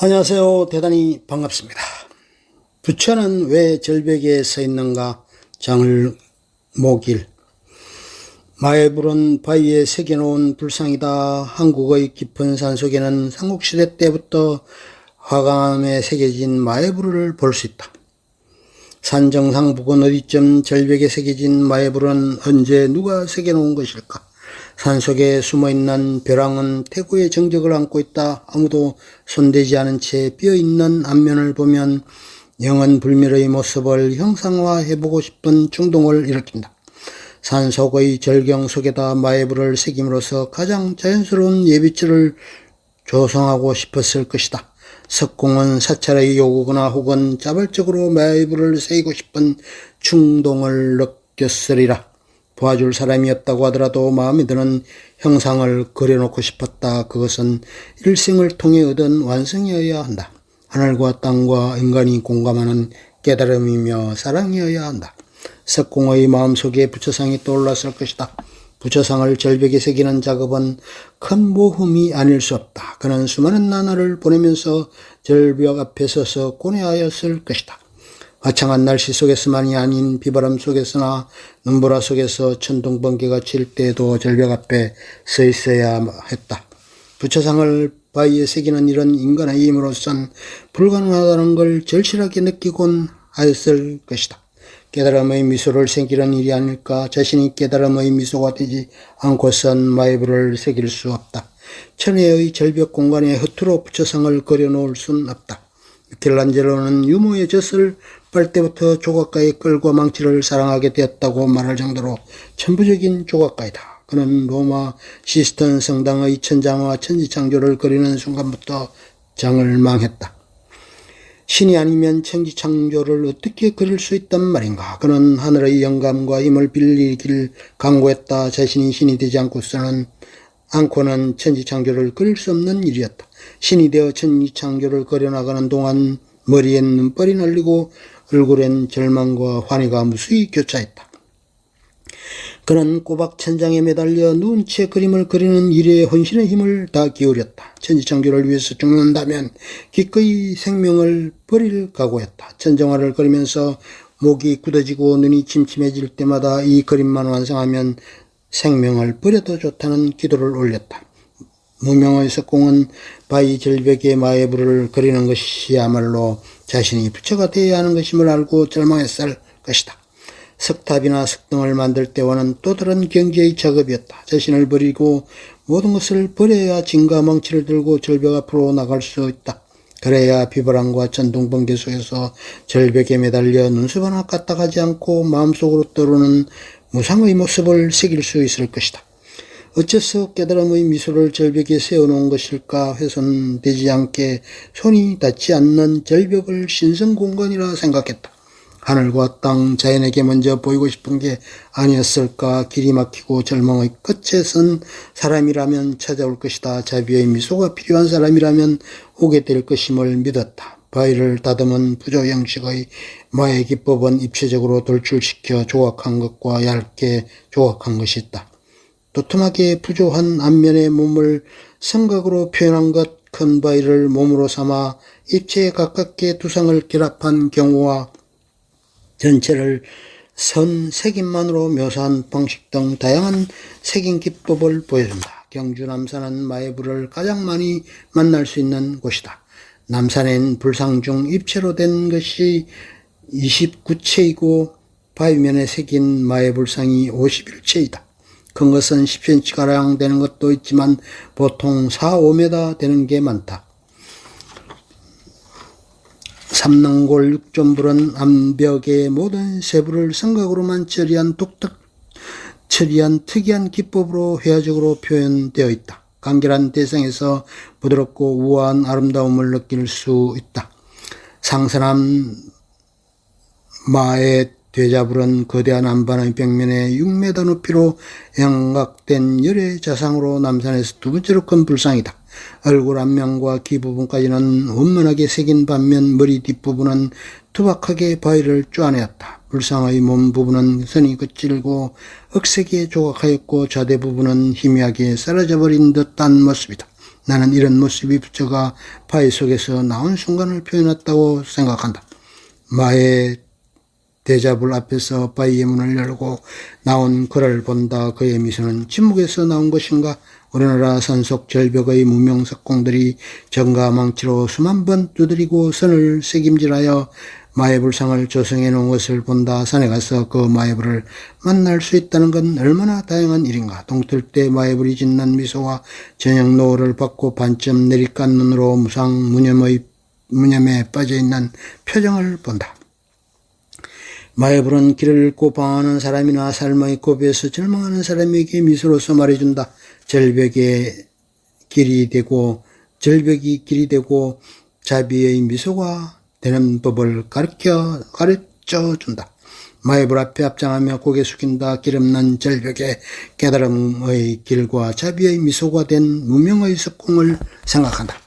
안녕하세요. 대단히 반갑습니다. 부처는 왜 절벽에 서 있는가? 장을 목일. 마애불은 바위에 새겨놓은 불상이다. 한국의 깊은 산속에는 삼국시대 때부터 화강암에 새겨진 마애불을 볼 수 있다. 산 정상 부근 어디쯤 절벽에 새겨진 마애불은 언제 누가 새겨놓은 것일까? 산속에 숨어있는 벼랑은 태고의 정적을 안고 있다. 아무도 손대지 않은 채 비어있는 앞면을 보면 영은 불멸의 모습을 형상화해보고 싶은 충동을 일으킨다. 산속의 절경 속에다 마애불을 새김으로써 가장 자연스러운 예비처를 조성하고 싶었을 것이다. 석공은 사찰의 요구거나 혹은 자발적으로 마애불을 새기고 싶은 충동을 느꼈으리라. 도와줄 사람이 없다고 하더라도 마음에 드는 형상을 그려놓고 싶었다. 그것은 일생을 통해 얻은 완성이어야 한다. 하늘과 땅과 인간이 공감하는 깨달음이며 사랑이어야 한다. 석공의 마음속에 부처상이 떠올랐을 것이다. 부처상을 절벽에 새기는 작업은 큰 모험이 아닐 수 없다. 그는 수많은 나날을 보내면서 절벽 앞에 서서 고뇌하였을 것이다. 화창한 날씨 속에서만이 아닌 비바람 속에서나 눈보라 속에서 천둥번개가 칠 때에도 절벽 앞에 서 있어야 했다. 부처상을 바위에 새기는 일은 인간의 힘으로선 불가능하다는 걸 절실하게 느끼곤 하였을 것이다. 깨달음의 미소를 새기는 일이 아닐까. 자신이 깨달음의 미소가 되지 않고선 마애불을 새길 수 없다. 천혜의 절벽 공간에 허투루 부처상을 그려놓을 순 없다. 미켈란젤로는 유모의 젖을 빨 때부터 조각가의 끌과 망치를 사랑하게 되었다고 말할 정도로 천부적인 조각가이다. 그는 로마 시스턴 성당의 천장화 천지창조를 그리는 순간부터 장을 망했다. 신이 아니면 천지창조를 어떻게 그릴 수 있단 말인가. 그는 하늘의 영감과 힘을 빌리길 강구했다. 자신이 신이 되지 않고는 천지창조를 그릴 수 없는 일이었다. 신이 되어 천지창조를 그려나가는 동안 머리엔 눈발이 날리고 얼굴엔 절망과 환희가 무수히 교차했다. 그는 꼬박 천장에 매달려 누운 채 그림을 그리는 일에 혼신의 힘을 다 기울였다. 천지창조를 위해서 죽는다면 기꺼이 생명을 버릴 각오였다. 천정화를 그리면서 목이 굳어지고 눈이 침침해질 때마다 이 그림만 완성하면 생명을 버려도 좋다는 기도를 올렸다. 무명의 석공은 바위 절벽에 마애불을 그리는 것이야말로 자신이 부처가 되어야 하는 것임을 알고 절망했을 것이다. 석탑이나 석등을 만들 때와는 또 다른 경지의 작업이었다. 자신을 버리고 모든 것을 버려야 진과 망치를 들고 절벽 앞으로 나갈 수 있다. 그래야 비바람과 천둥번개 속에서 절벽에 매달려 눈썹 하나 까딱하지 않고 마음속으로 떠오르는 무상의 모습을 새길 수 있을 것이다. 어째서 깨달음의 미소를 절벽에 세워놓은 것일까? 훼손되지 않게 손이 닿지 않는 절벽을 신성공간이라 생각했다. 하늘과 땅, 자연에게 먼저 보이고 싶은 게 아니었을까? 길이 막히고 절망의 끝에 선 사람이라면 찾아올 것이다. 자비의 미소가 필요한 사람이라면 오게 될 것임을 믿었다. 바위를 다듬은 부조 형식의 마의 기법은 입체적으로 돌출시켜 조각한 것과 얇게 조각한 것이 있다. 도톰하게 부조한 앞면의 몸을 성각으로 표현한 것, 큰 바위를 몸으로 삼아 입체에 가깝게 두상을 결합한 경우와 전체를 선 색임만으로 묘사한 방식 등 다양한 색임 기법을 보여준다. 경주 남산은 마애불을 가장 많이 만날 수 있는 곳이다. 남산엔 불상 중 입체로 된 것이 29채이고 바위면에 새긴 마애불상이 51채이다. 큰 것은 10cm가량 되는 것도 있지만 보통 4, 5m 되는 게 많다. 삼능골 육존불은 암벽의 모든 세부를 성각으로만 처리한 특이한 기법으로 회화적으로 표현되어 있다. 간결한 대상에서 부드럽고 우아한 아름다움을 느낄 수 있다. 상선한 마의 되자불은 거대한 안반의 벽면에 6m 높이로 양각된 열의 자상으로 남산에서 두 번째로 큰 불상이다. 얼굴 앞면과 귀 부분까지는 원만하게 새긴 반면 머리 뒷부분은 투박하게 바위를 쪼아내었다. 불상의 몸 부분은 선이 거칠고 억세게 조각하였고 좌대 부분은 희미하게 사라져버린 듯한 모습이다. 나는 이런 모습이 부처가 바위 속에서 나온 순간을 표현했다고 생각한다. 마의 대자불 앞에서 바위의 문을 열고 나온 그를 본다. 그의 미소는 침묵에서 나온 것인가? 우리나라 산속 절벽의 무명석공들이 정가 망치로 수만 번 두드리고 선을 새김질하여 마애불상을 조성해 놓은 것을 본다. 산에 가서 그 마애불을 만날 수 있다는 건 얼마나 다양한 일인가. 동틀 때 마애불이 짓는 미소와 저녁 노을을 받고 반쯤 내리깐 눈으로 무념에 빠져있는 표정을 본다. 마애불은 길을 잃고 방황하는 사람이나 삶의 고비에서 절망하는 사람에게 미소로서 말해준다. 절벽이 길이 되고 자비의 미소가 되는 법을 가르쳐준다. 마애불 앞에 합장하며 고개 숙인다. 길 없는 절벽에 깨달음의 길과 자비의 미소가 된 무명의 석궁을 생각한다.